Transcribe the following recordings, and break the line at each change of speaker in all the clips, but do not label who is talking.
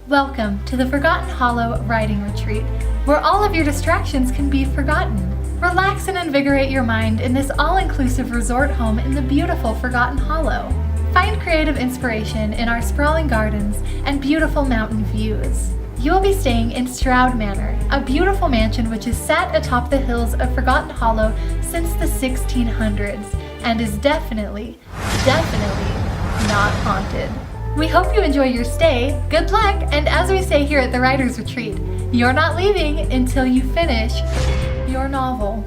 Welcome to the Forgotten Hollow Writing Retreat, where all of your distractions can be forgotten. Relax and invigorate your mind in this all-inclusive resort home in the beautiful Forgotten Hollow. Find creative inspiration in our sprawling gardens and beautiful mountain views. You will be staying in Stroud Manor, a beautiful mansion which has sat atop the hills of Forgotten Hollow since the 1600s and is definitely not haunted. We hope you enjoy your stay, good luck, and as we say here at the Writer's Retreat, you're not leaving until you finish your novel.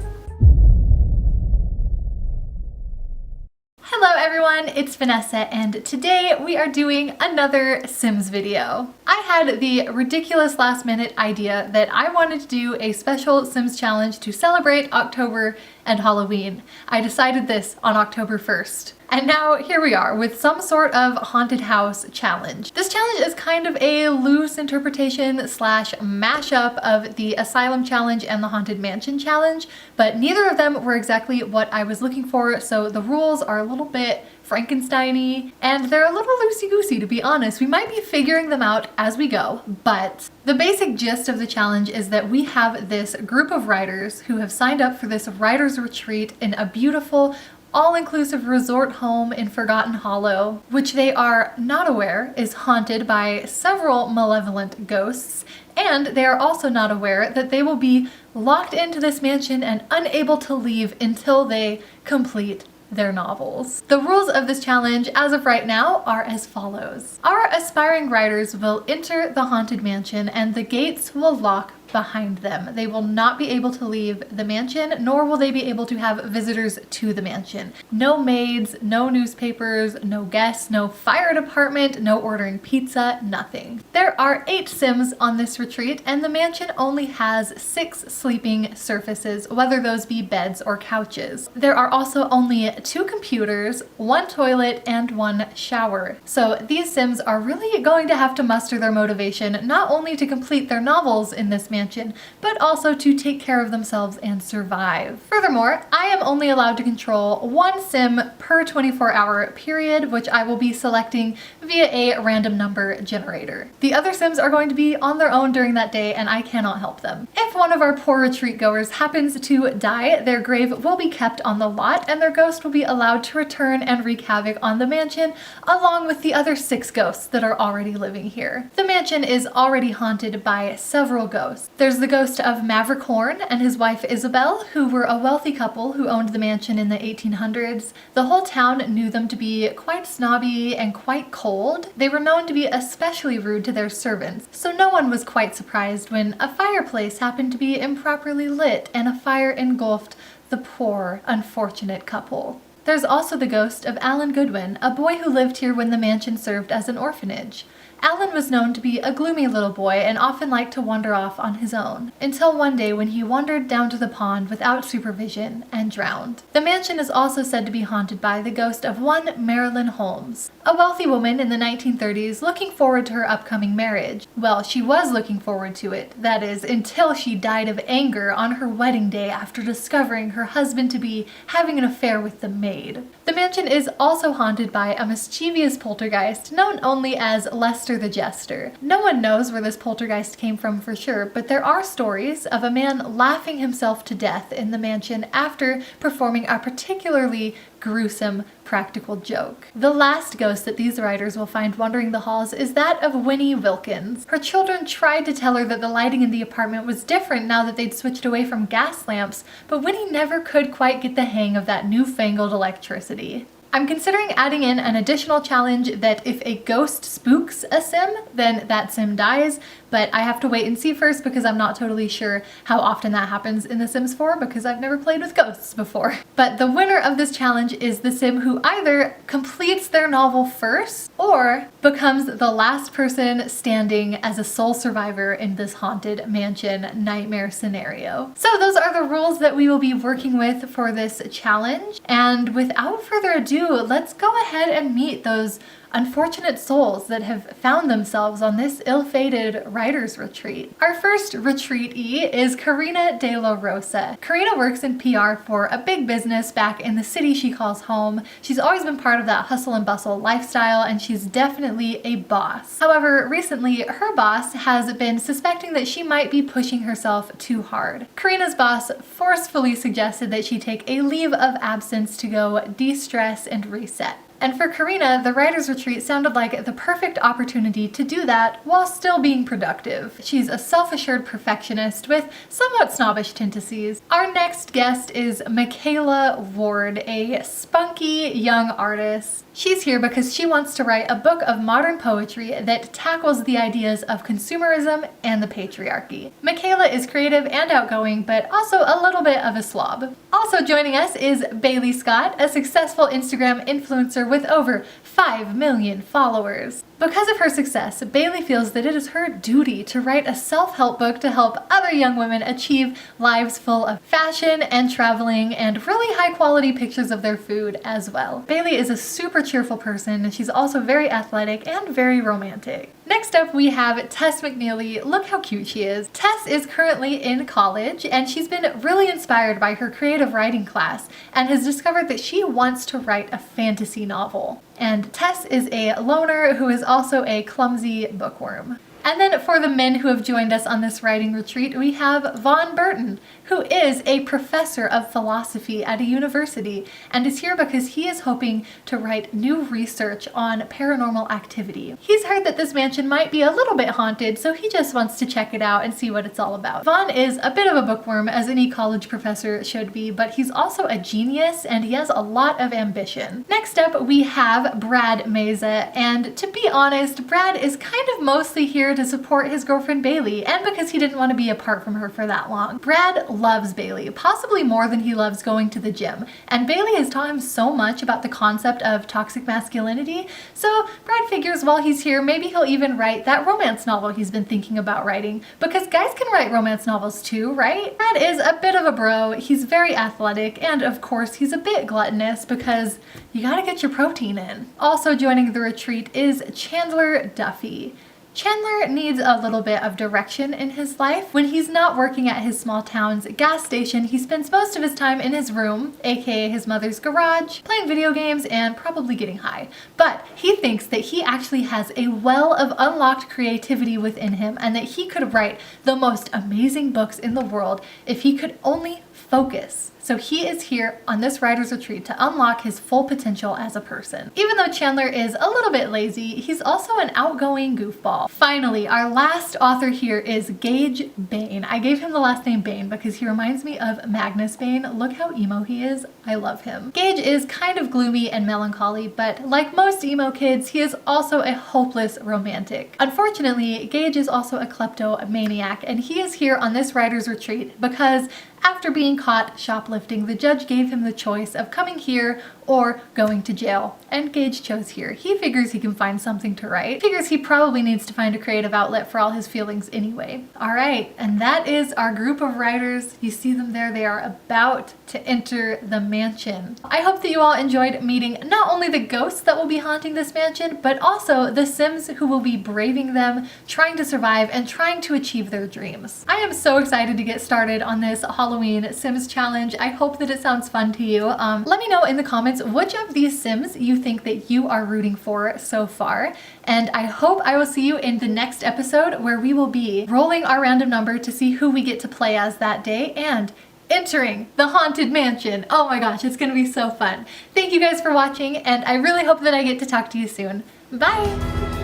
Hello everyone, it's Vanessa, and today we are doing another Sims video. I had the ridiculous last minute idea that I wanted to do a special Sims challenge to celebrate October and Halloween. I decided this on October 1st. And now here we are with some sort of haunted house challenge. This challenge is kind of a loose interpretation slash mashup of the Asylum challenge and the Haunted Mansion challenge, but neither of them were exactly what I was looking for, so the rules are a little bit Frankenstein-y, and they're a little loosey-goosey, to be honest. We might be figuring them out as we go, but the basic gist of the challenge is that we have this group of writers who have signed up for this writer's retreat in a beautiful all-inclusive resort home in Forgotten Hollow, which they are not aware is haunted by several malevolent ghosts, and they are also not aware that they will be locked into this mansion and unable to leave until they complete their novels. The rules of this challenge as of right now are as follows. Our aspiring writers will enter the haunted mansion and the gates will lock behind them. They will not be able to leave the mansion, nor will they be able to have visitors to the mansion. No maids, no newspapers, no guests, no fire department, no ordering pizza, nothing. There are 8 Sims on this retreat, and the mansion only has 6 sleeping surfaces, whether those be beds or couches. There are also only 2 computers, 1 toilet, and 1 shower. So these Sims are really going to have to muster their motivation not only to complete their novels in this mansion, but also to take care of themselves and survive. Furthermore, I am only allowed to control 1 Sim per 24-hour period, which I will be selecting via a random number generator. The other Sims are going to be on their own during that day, and I cannot help them. If one of our poor retreat goers happens to die, their grave will be kept on the lot, and their ghost will be allowed to return and wreak havoc on the mansion, along with the other 6 ghosts that are already living here. The mansion is already haunted by several ghosts. There's the ghost of Maverick Horn and his wife Isabel, who were a wealthy couple who owned the mansion in the 1800s. The whole town knew them to be quite snobby and quite cold. They were known to be especially rude to their servants, so no one was quite surprised when a fireplace happened to be improperly lit and a fire engulfed the poor, unfortunate couple. There's also the ghost of Alan Goodwin, a boy who lived here when the mansion served as an orphanage. Alan was known to be a gloomy little boy and often liked to wander off on his own, until one day when he wandered down to the pond without supervision and drowned. The mansion is also said to be haunted by the ghost of one Marilyn Holmes, a wealthy woman in the 1930s looking forward to her upcoming marriage. Well, she was looking forward to it, that is, until she died of anger on her wedding day after discovering her husband-to-be having an affair with the maid. The mansion is also haunted by a mischievous poltergeist known only as Lester the Jester. No one knows where this poltergeist came from for sure, but there are stories of a man laughing himself to death in the mansion after performing a particularly gruesome practical joke. The last ghost that these writers will find wandering the halls is that of Winnie Wilkins. Her children tried to tell her that the lighting in the apartment was different now that they'd switched away from gas lamps, but Winnie never could quite get the hang of that newfangled electricity. I'm considering adding in an additional challenge that if a ghost spooks a Sim, then that Sim dies, but I have to wait and see first because I'm not totally sure how often that happens in The Sims 4 because I've never played with ghosts before. But the winner of this challenge is the Sim who either completes their novel first or becomes the last person standing as a sole survivor in this haunted mansion nightmare scenario. So those are the rules that we will be working with for this challenge, and without further ado, let's go ahead and meet those unfortunate souls that have found themselves on this ill-fated writer's retreat. Our first retreatee is Karina De La Rosa. Karina works in PR for a big business back in the city she calls home. She's always been part of that hustle and bustle lifestyle, and she's definitely a boss. However, recently her boss has been suspecting that she might be pushing herself too hard. Karina's boss forcefully suggested that she take a leave of absence to go de-stress and reset. And for Karina, the writer's retreat sounded like the perfect opportunity to do that while still being productive. She's a self-assured perfectionist with somewhat snobbish tendencies. Our next guest is Michaela Ward, a spunky young artist. She's here because she wants to write a book of modern poetry that tackles the ideas of consumerism and the patriarchy. Michaela is creative and outgoing, but also a little bit of a slob. Also joining us is Bailey Scott, a successful Instagram influencer with over 5 million followers. Because of her success, Bailey feels that it is her duty to write a self-help book to help other young women achieve lives full of fashion and traveling and really high-quality pictures of their food as well. Bailey is a super cheerful person, and she's also very athletic and very romantic. Next up, we have Tess McNeely. Look how cute she is. Tess is currently in college, and she's been really inspired by her creative writing class and has discovered that she wants to write a fantasy novel. And Tess is a loner who is also a clumsy bookworm. And then for the men who have joined us on this writing retreat, we have Vaughn Burton, who is a professor of philosophy at a university and is here because he is hoping to write new research on paranormal activity. He's heard that this mansion might be a little bit haunted, so he just wants to check it out and see what it's all about. Vaughn is a bit of a bookworm, as any college professor should be, but he's also a genius and he has a lot of ambition. Next up, we have Brad Meza, and to be honest, Brad is kind of mostly here to support his girlfriend Bailey, and because he didn't want to be apart from her for that long. Brad loves Bailey, possibly more than he loves going to the gym, and Bailey has taught him so much about the concept of toxic masculinity, so Brad figures while he's here, maybe he'll even write that romance novel he's been thinking about writing, because guys can write romance novels too, right? Brad is a bit of a bro, he's very athletic, and of course he's a bit gluttonous because you gotta get your protein in. Also joining the retreat is Chandler Duffy. Chandler needs a little bit of direction in his life. When he's not working at his small town's gas station, he spends most of his time in his room, aka his mother's garage, playing video games and probably getting high. But he thinks that he actually has a well of unlocked creativity within him and that he could write the most amazing books in the world if he could only focus. So he is here on this writer's retreat to unlock his full potential as a person. Even though Chandler is a little bit lazy, he's also an outgoing goofball. Finally, our last author here is Gage Bain. I gave him the last name Bain because he reminds me of Magnus Bain. Look how emo he is. I love him. Gage is kind of gloomy and melancholy, but like most emo kids, he is also a hopeless romantic. Unfortunately, Gage is also a kleptomaniac, and he is here on this writer's retreat because after being caught shoplifting, the judge gave him the choice of coming here or going to jail, and Gage chose here. He figures he can find something to write. Figures he probably needs to find a creative outlet for all his feelings anyway. All right, and that is our group of writers. You see them there. They are about to enter the mansion. I hope that you all enjoyed meeting not only the ghosts that will be haunting this mansion, but also the Sims who will be braving them, trying to survive, and trying to achieve their dreams. I am so excited to get started on this Halloween Sims challenge. I hope that it sounds fun to you. Let me know in the comments which of these Sims you think that you are rooting for so far, and I hope I will see you in the next episode where we will be rolling our random number to see who we get to play as that day and entering the haunted mansion. Oh my gosh, it's gonna be so fun. Thank you guys for watching, and I really hope that I get to talk to you soon. Bye!